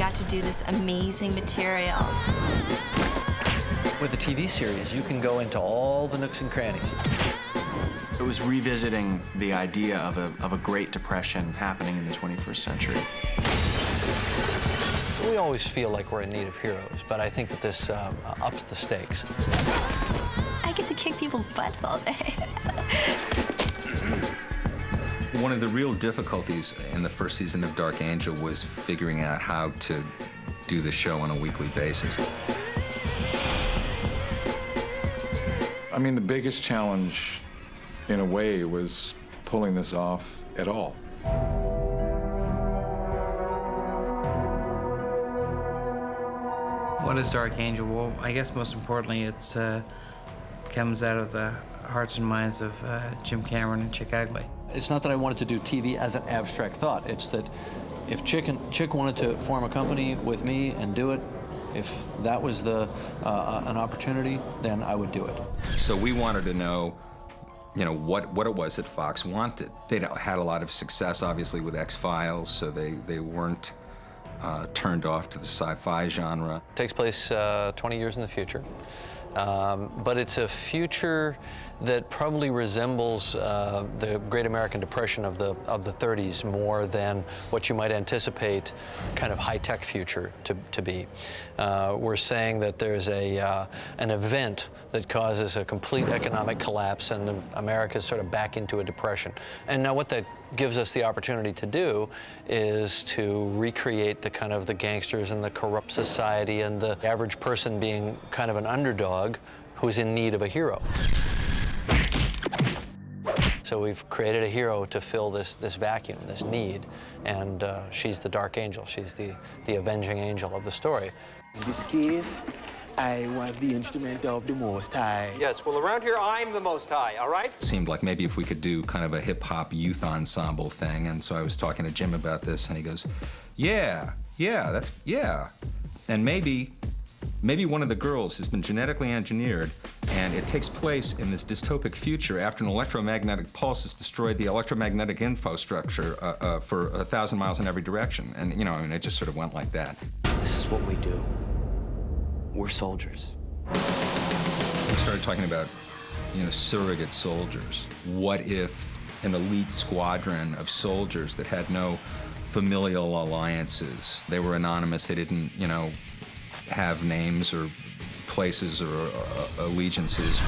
got to do this amazing material. With a TV series, you can go into all the nooks and crannies. It was revisiting the idea of a Great Depression happening in the 21st century. We always feel like we're in need of heroes, but I think that this ups the stakes. I get to kick people's butts all day. One of the real difficulties in the first season of Dark Angel was figuring out how to do the show on a weekly basis. I mean, the biggest challenge, in a way, was pulling this off at all. What is Dark Angel? Well, I guess most importantly, it's comes out of the hearts and minds of Jim Cameron and Chick Agley. It's not that I wanted to do TV as an abstract thought. It's that if Chick wanted to form a company with me and do it, if that was an opportunity, then I would do it. So we wanted to know, what it was that Fox wanted. They'd had a lot of success, obviously, with X-Files, so they weren't turned off to the sci-fi genre. It takes place 20 years in the future, but it's a future that probably resembles the Great American Depression of the 30s more than what you might anticipate kind of high-tech future to be. We're saying that there's an event that causes a complete economic collapse and America's sort of back into a depression. And now what that gives us the opportunity to do is to recreate the kind of the gangsters and the corrupt society and the average person being kind of an underdog who's in need of a hero. So we've created a hero to fill this vacuum, this need, and she's the Dark Angel. She's the avenging angel of the story. In this case, I was the instrument of the Most High. Yes, well, around here, I'm the Most High, all right? It seemed like maybe if we could do kind of a hip-hop youth ensemble thing, and so I was talking to Jim about this, and he goes, yeah, and maybe one of the girls has been genetically engineered, and it takes place in this dystopic future after an electromagnetic pulse has destroyed the electromagnetic infrastructure for 1,000 miles in every direction. And, it just sort of went like that. This is what we do. We're soldiers. We started talking about, surrogate soldiers. What if an elite squadron of soldiers that had no familial alliances? They were anonymous, they didn't, have names or places or allegiances.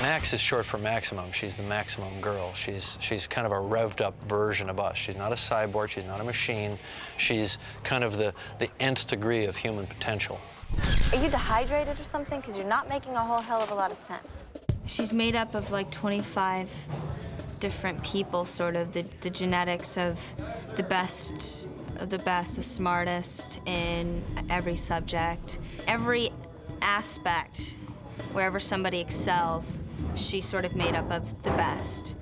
Max is short for Maximum. She's the maximum girl. She's kind of a revved up version of us. She's not a cyborg, she's not a machine. She's kind of the nth degree of human potential. Are you dehydrated or something? Because you're not making a whole hell of a lot of sense. She's made up of like 25 different people, sort of the genetics of the best, the smartest in every subject. Every aspect, wherever somebody excels, she's sort of made up of the best.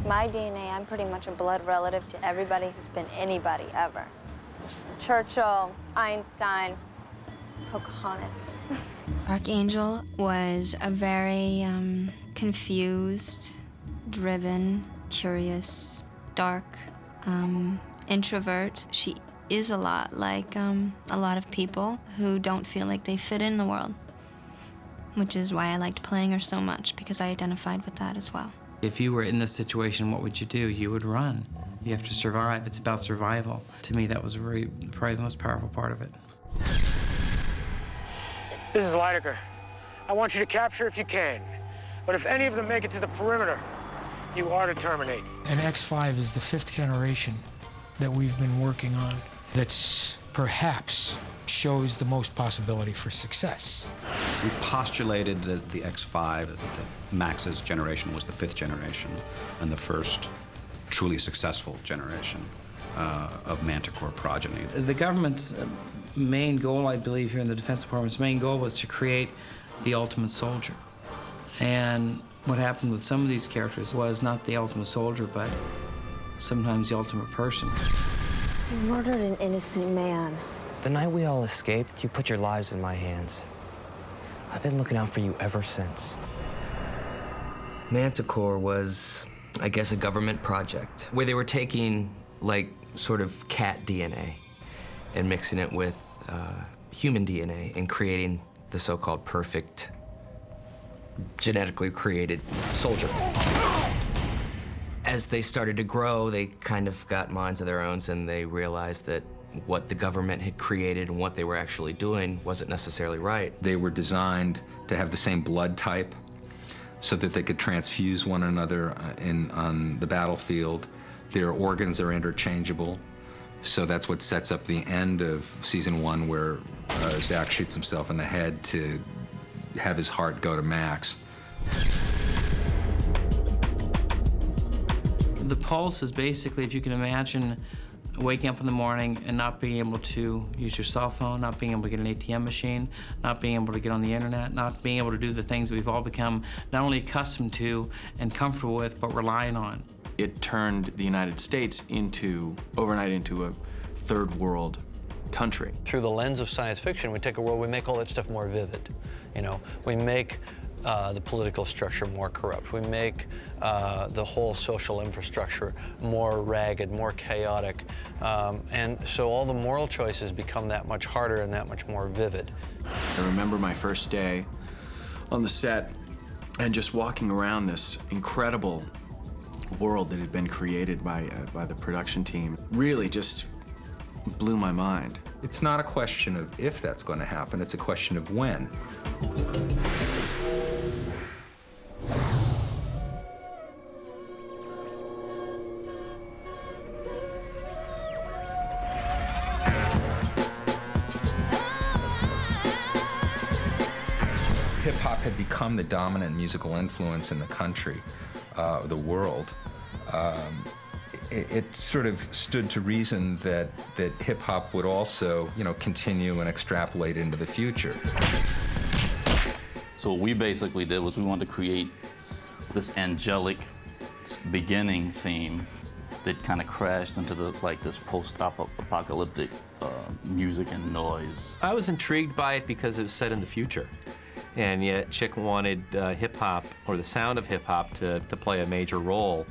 My DNA, I'm pretty much a blood relative to everybody who's been anybody ever. Churchill, Einstein, Pocahontas. Archangel was a very confused, driven, curious, dark, introvert. She is a lot like a lot of people who don't feel like they fit in the world, which is why I liked playing her so much, because I identified with that as well. If you were in this situation, what would you do? You would run. You have to survive. It's about survival. To me, that was probably the most powerful part of it. This is Leidecker. I want you to capture if you can. But if any of them make it to the perimeter, you are to terminate. And X5 is the 5th generation that we've been working on that's perhaps shows the most possibility for success. We postulated that the X5, that Max's generation was the 5th generation and the first truly successful generation of Manticore progeny. The government's main goal, I believe, here in the Defense Department's main goal was to create the ultimate soldier. And what happened with some of these characters was not the ultimate soldier, but sometimes the ultimate person. You murdered an innocent man. The night we all escaped, you put your lives in my hands. I've been looking out for you ever since. Manticore was, I guess, a government project where they were taking, like, sort of cat DNA and mixing it with human DNA and creating the so-called perfect, genetically created soldier. As they started to grow, they kind of got minds of their own, and they realized that what the government had created and what they were actually doing wasn't necessarily right. They were designed to have the same blood type so that they could transfuse one another on the battlefield. Their organs are interchangeable. So that's what sets up the end of season 1, where Zach shoots himself in the head to have his heart go to Max. The pulse is basically, if you can imagine, waking up in the morning and not being able to use your cell phone, not being able to get an ATM machine, not being able to get on the internet, not being able to do the things we've all become not only accustomed to and comfortable with, but relying on. It turned the United States overnight into a third world country. Through the lens of science fiction, we take a world, we make all that stuff more vivid. You know, we make the political structure more corrupt. We make the whole social infrastructure more ragged, more chaotic. And so all the moral choices become that much harder and that much more vivid. I remember my first day on the set and just walking around this incredible world that had been created by the production team. Really just blew my mind. It's not a question of if that's going to happen, it's a question of when. Hip-hop had become the dominant musical influence in the country, the world. It sort of stood to reason that hip-hop would also, continue and extrapolate into the future. So what we basically did was we wanted to create this angelic beginning theme that kind of crashed into this post-apocalyptic music and noise. I was intrigued by it because it was set in the future. And yet Chick wanted hip-hop, or the sound of hip-hop, to play a major role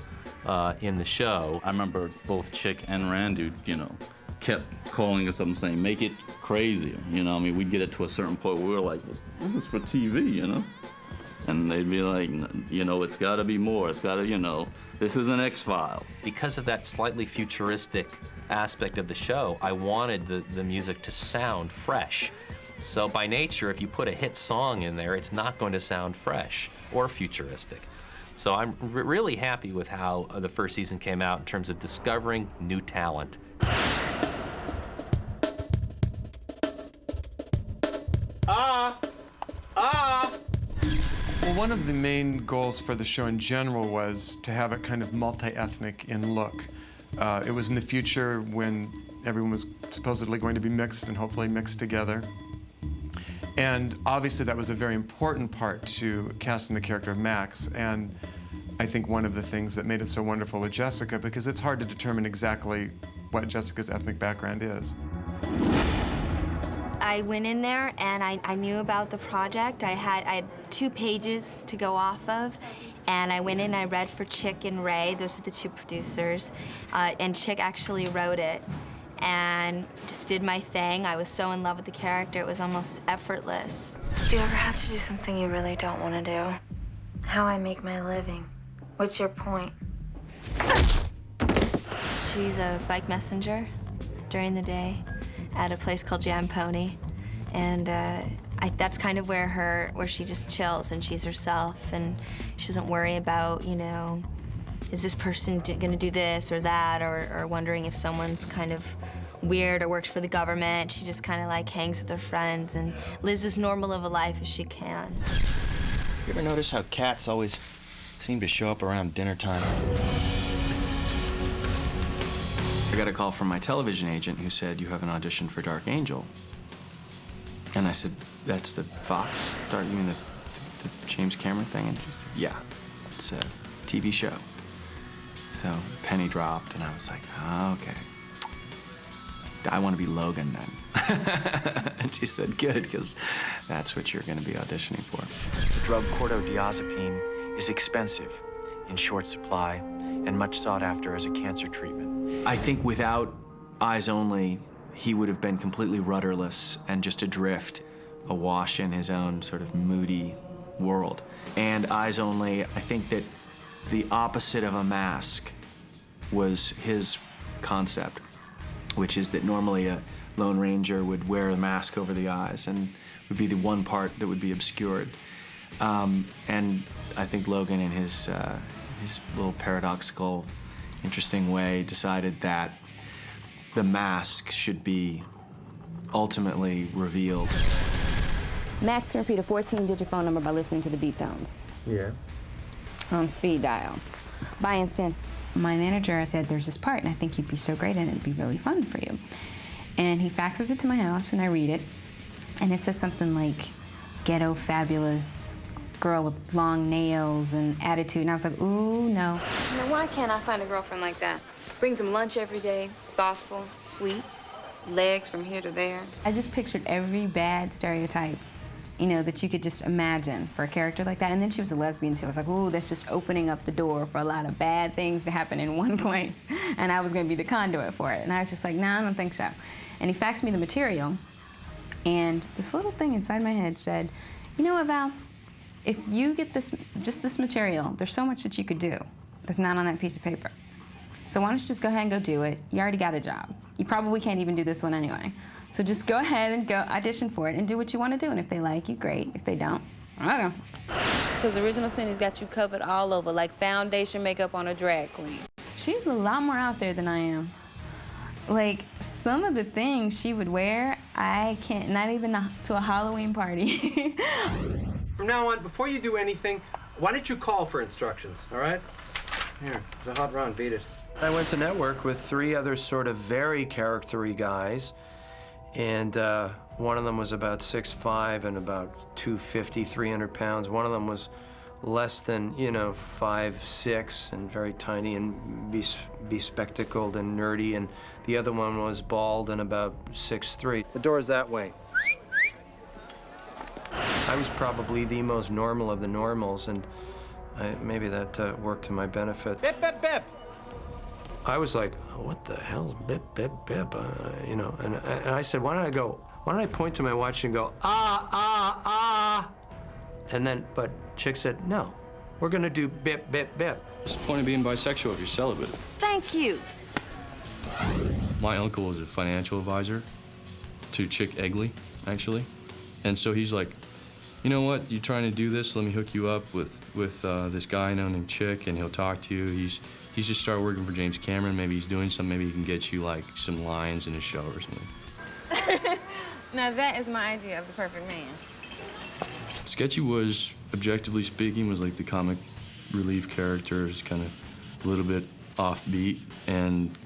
in the show. I remember both Chick and Randy, kept calling us up and saying, make it crazy. We'd get it to a certain point where we were like, well, this is for TV, And they'd be like, it's gotta be more. It's gotta, this is an X-File. Because of that slightly futuristic aspect of the show, I wanted the music to sound fresh. So by nature, if you put a hit song in there, it's not going to sound fresh or futuristic. So I'm really happy with how the first season came out in terms of discovering new talent. Well, one of the main goals for the show in general was to have it kind of multi-ethnic in look. It was in the future when everyone was supposedly going to be mixed and hopefully mixed together. And obviously that was a very important part to casting the character of Max, and I think one of the things that made it so wonderful with Jessica, because it's hard to determine exactly what Jessica's ethnic background is. I went in there and I knew about the project. I had 2 pages to go off of, and I went in, I read for Chick and Ray, those are the 2 producers, and Chick actually wrote it. And just did my thing. I was so in love with the character, it was almost effortless. Do you ever have to do something you really don't want to do? How I make my living. What's your point? She's a bike messenger during the day at a place called Jam Pony. And that's kind of where she just chills and she's herself, and she doesn't worry about, is this person gonna do this or that, or wondering if someone's kind of weird or works for the government. She just kind of like hangs with her friends and lives as normal of a life as she can. You ever notice how cats always seem to show up around dinner time? I got a call from my television agent who said, you have an audition for Dark Angel. And I said, that's the Fox? You mean the James Cameron thing? And she said, yeah, it's a TV show. So penny dropped, and I was like, oh, okay. I want to be Logan then. And she said, good, because that's what you're going to be auditioning for. The drug cordodiazepine is expensive. in short supply and much sought after as a cancer treatment. I think without Eyes Only, he would have been completely rudderless and just adrift, awash in his own sort of moody world. And Eyes Only, I think that the opposite of a mask was his concept, which is that normally a Lone Ranger would wear a mask over the eyes and would be the one part that would be obscured. And I think Logan, in his little paradoxical, interesting way, decided that the mask should be ultimately revealed. Max can repeat a 14-digit phone number by listening to the beep tones. Yeah. On speed dial. By instant. My manager said, there's this part, and I think you'd be so great, and it'd be really fun for you. And he faxes it to my house, and I read it, and it says something like, ghetto fabulous girl with long nails and attitude, and I was like, ooh, no. Now, why can't I find a girlfriend like that? Brings him lunch every day, thoughtful, sweet, legs from here to there. I just pictured every bad stereotype, you know, that you could just imagine for a character like that. And then she was a lesbian, too. I was like, ooh, that's just opening up the door for a lot of bad things to happen in one place. And I was going to be the conduit for it. And I was just like, nah, I don't think so. And he faxed me the material, and this little thing inside my head said, you know what, Val? If you get this, just this material, there's so much that you could do that's not on that piece of paper. So why don't you just go ahead and go do it? You already got a job. You probably can't even do this one anyway. So just go ahead and go audition for it and do what you want to do. And if they like you, great. If they don't, okay. Because Original Cindy's got you covered all over, like foundation makeup on a drag queen. She's a lot more out there than I am. Like, some of the things she would wear, I can't, not even to a Halloween party. From now on, before you do anything, why don't you call for instructions, all right? Here, it's a hot round, beat it. I went to network with 3 other sort of very character-y guys, and one of them was about 6'5" and about 250, 300 pounds. One of them was less than, 5'6" and very tiny and bespectacled and nerdy, and the other one was bald and about 6'3". The door's that way. I was probably the most normal of the normals, and maybe that worked to my benefit. Bip, bip, bip! I was like, oh, what the hell's bip, bip, bip? And I said, why don't I point to my watch and go, ah, ah, ah? And then, but Chick said, no, we're gonna do bip, bip, bip. What's the point of being bisexual if you're celibate? Thank you. My uncle was a financial advisor to Chick Egley, actually. And so he's like, you know what, you're trying to do this, let me hook you up with this guy named Chick, and he'll talk to you. He's just started working for James Cameron. Maybe he's doing something, maybe he can get you like some lines in his show or something. Now that is my idea of the perfect man. Sketchy was, objectively speaking, was like the comic relief character. It's kind of a little bit offbeat, and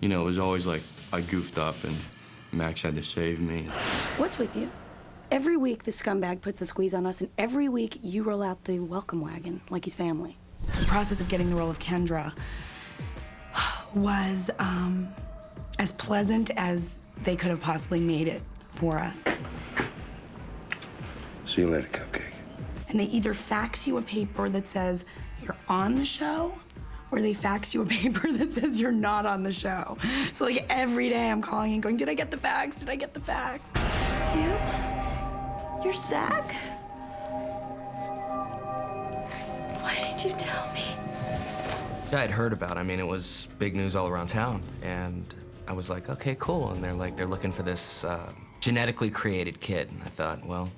it was always like I goofed up and Max had to save me. What's with you? Every week the scumbag puts the squeeze on us, and every week you roll out the welcome wagon like he's family. The process of getting the role of Kendra was as pleasant as they could have possibly made it for us. See you later, Cupcake. And they either fax you a paper that says you're on the show, or they fax you a paper that says you're not on the show. So like every day I'm calling and going, did I get the fax? Did I get the fax? You? You're Zach? Why didn't you tell me? Yeah, I'd heard about it. I mean, it was big news all around town. And I was like, okay, cool. And they're looking for this genetically created kid. And I thought, well,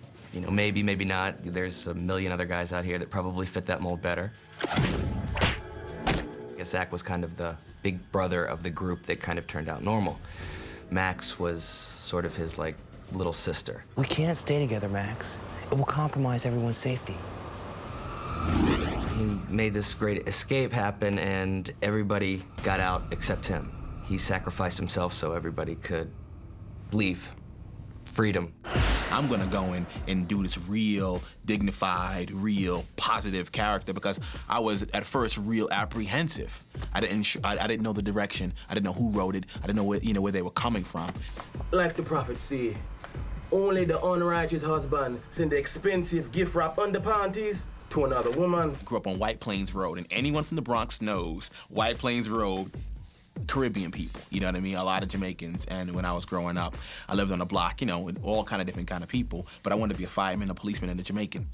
maybe, maybe not. There's a million other guys out here that probably fit that mold better. I guess Zach was kind of the big brother of the group that kind of turned out normal. Max was sort of his, little sister. We can't stay together, Max. It will compromise everyone's safety. He made this great escape happen, and everybody got out except him. He sacrificed himself so everybody could leave. Freedom. I'm gonna go in and do this real dignified, real positive character, because I was at first real apprehensive. I didn't know the direction. I didn't know who wrote it. I didn't know where they were coming from. Like the prophet say, only the unrighteous husband send the expensive gift wrap under panties. to another woman. Grew up on White Plains Road, and anyone from the Bronx knows White Plains Road, Caribbean people, you know what I mean? A lot of Jamaicans. And when I was growing up, I lived on a block, you know, with all kind of different kind of people, but I wanted to be a fireman, a policeman, and a Jamaican.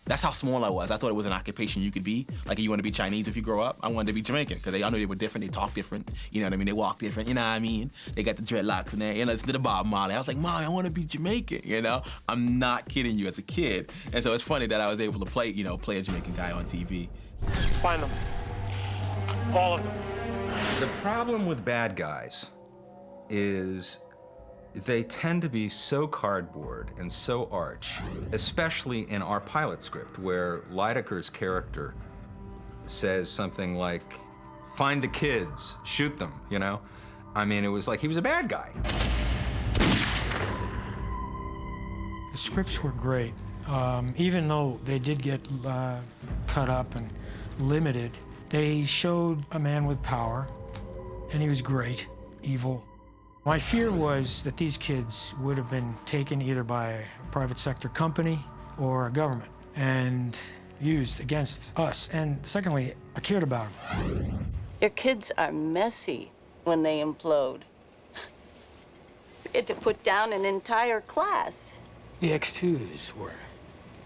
That's how small I was. I thought it was an occupation you could be. Like, you want to be Chinese if you grow up? I wanted to be Jamaican, because I knew they were different, they talk different, you know what I mean? They walk different, you know what I mean? They got the dreadlocks in there, you know, listen to the Bob Marley. I was like, Mom, I want to be Jamaican, you know? I'm not kidding you, as a kid. And so it's funny that I was able to play, you know, play a Jamaican guy on TV. Find them. All of them. The problem with bad guys is they tend to be so cardboard and so arch, especially in our pilot script, where Lydeker's character says something like, find the kids, shoot them, you know? I mean, it was like he was a bad guy. The scripts were great. Even though they did get cut up and limited, they showed a man with power, and he was great, evil. My fear was that these kids would have been taken either by a private sector company or a government and used against us. And secondly, I cared about them. Your kids are messy when they implode. You had to put down an entire class. The X2s were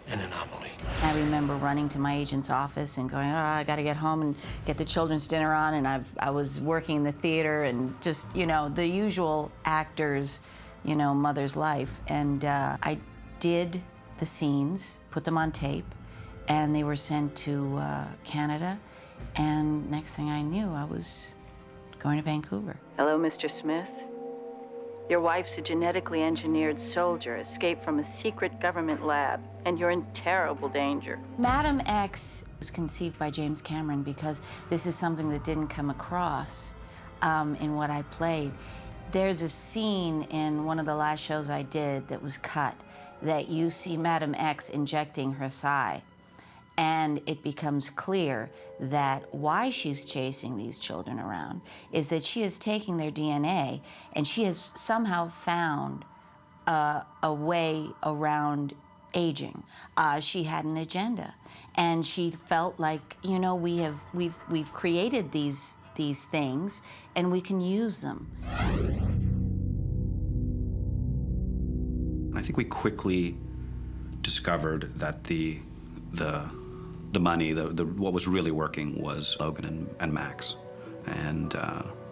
an anomaly. I remember running to my agent's office and going, oh, I gotta get home and get the children's dinner on, and I was working in the theater and just, you know, the usual actors, you know, mother's life. And I did the scenes, put them on tape, and they were sent to Canada, and next thing I knew, I was going to Vancouver. Hello, Mr. Smith. Your wife's a genetically engineered soldier, escaped from a secret government lab, and you're in terrible danger. Madam X was conceived by James Cameron because this is something that didn't come across in what I played. There's a scene in one of the last shows I did that was cut that you see Madam X injecting her thigh. And it becomes clear that why she's chasing these children around is that she is taking their DNA and she has somehow found a way around aging. She had an agenda, and she felt like, you know, we've created these things and we can use them. I think we quickly discovered that the money, what was really working was Logan and Max, and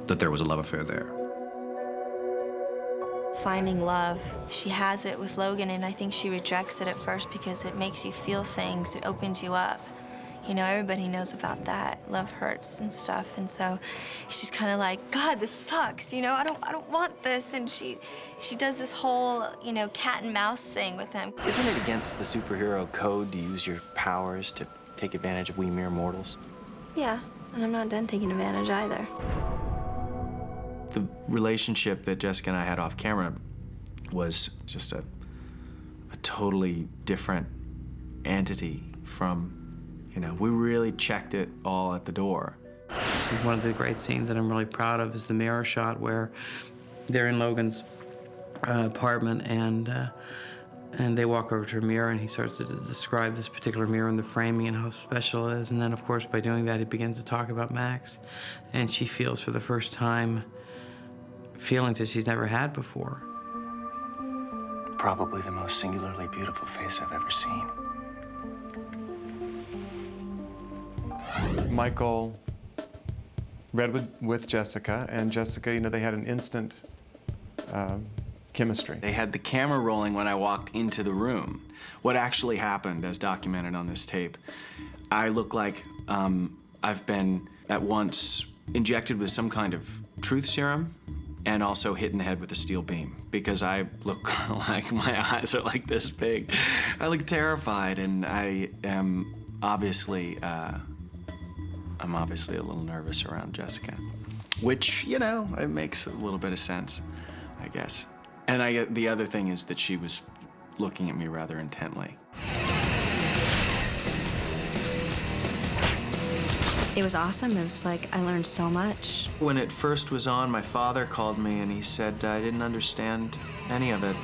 that there was a love affair there. Finding love. She has it with Logan, and I think she rejects it at first because it makes you feel things, it opens you up. You know, everybody knows about that. Love hurts and stuff, and so she's kind of like, God, this sucks, you know, I don't want this, and she does this whole, you know, cat and mouse thing with him. Isn't it against the superhero code to use your powers to take advantage of we mere mortals? Yeah, and I'm not done taking advantage either. The relationship that Jessica and I had off camera was just a totally different entity from, you know, we really checked it all at the door. One of the great scenes that I'm really proud of is the mirror shot where they're in Logan's apartment, and they walk over to a mirror, and he starts to describe this particular mirror and the framing and how special it is. And then, of course, by doing that, he begins to talk about Max, and she feels for the first time feelings that she's never had before. Probably the most singularly beautiful face I've ever seen. Michael read with Jessica, and Jessica, you know, they had an instant chemistry. They had the camera rolling when I walked into the room. What actually happened, as documented on this tape, I look like I've been at once injected with some kind of truth serum and also hit in the head with a steel beam, because I look like my eyes are like this big. I look terrified, and I am obviously, I'm obviously a little nervous around Jessica, which, you know, it makes a little bit of sense, I guess. And the other thing is that she was looking at me rather intently. It was awesome. It was like, I learned so much. When it first was on, my father called me and he said I didn't understand any of it.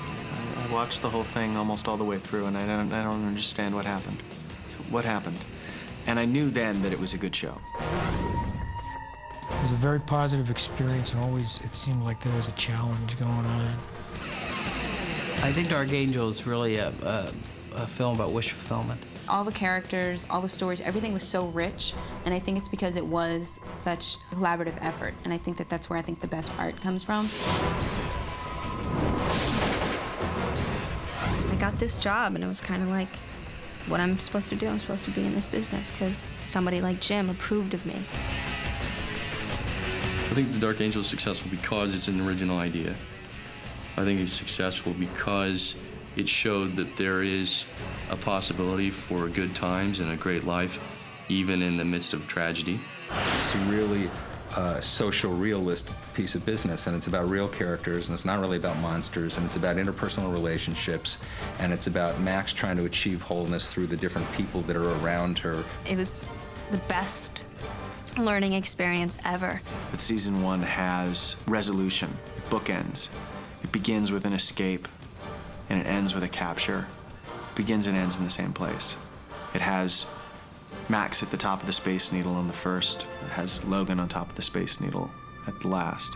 I watched the whole thing almost all the way through, and I don't understand what happened. So what happened? And I knew then that it was a good show. It was a very positive experience, and always it seemed like there was a challenge going on. I think Dark Angel is really a film about wish fulfillment. All the characters, all the stories, everything was so rich, and I think it's because it was such a collaborative effort, and I think that that's where I think the best art comes from. I got this job, and it was kind of like what I'm supposed to do. I'm supposed to be in this business because somebody like Jim approved of me. I think The Dark Angel is successful because it's an original idea. I think it's successful because it showed that there is a possibility for good times and a great life, even in the midst of tragedy. It's really a social realist piece of business, and it's about real characters, and it's not really about monsters, and it's about interpersonal relationships, and it's about Max trying to achieve wholeness through the different people that are around her. It was the best learning experience ever. But season 1 has resolution. It bookends. It begins with an escape, and it ends with a capture. It begins and ends in the same place. It has Max at the top of the Space Needle on the first. It has Logan on top of the Space Needle at the last.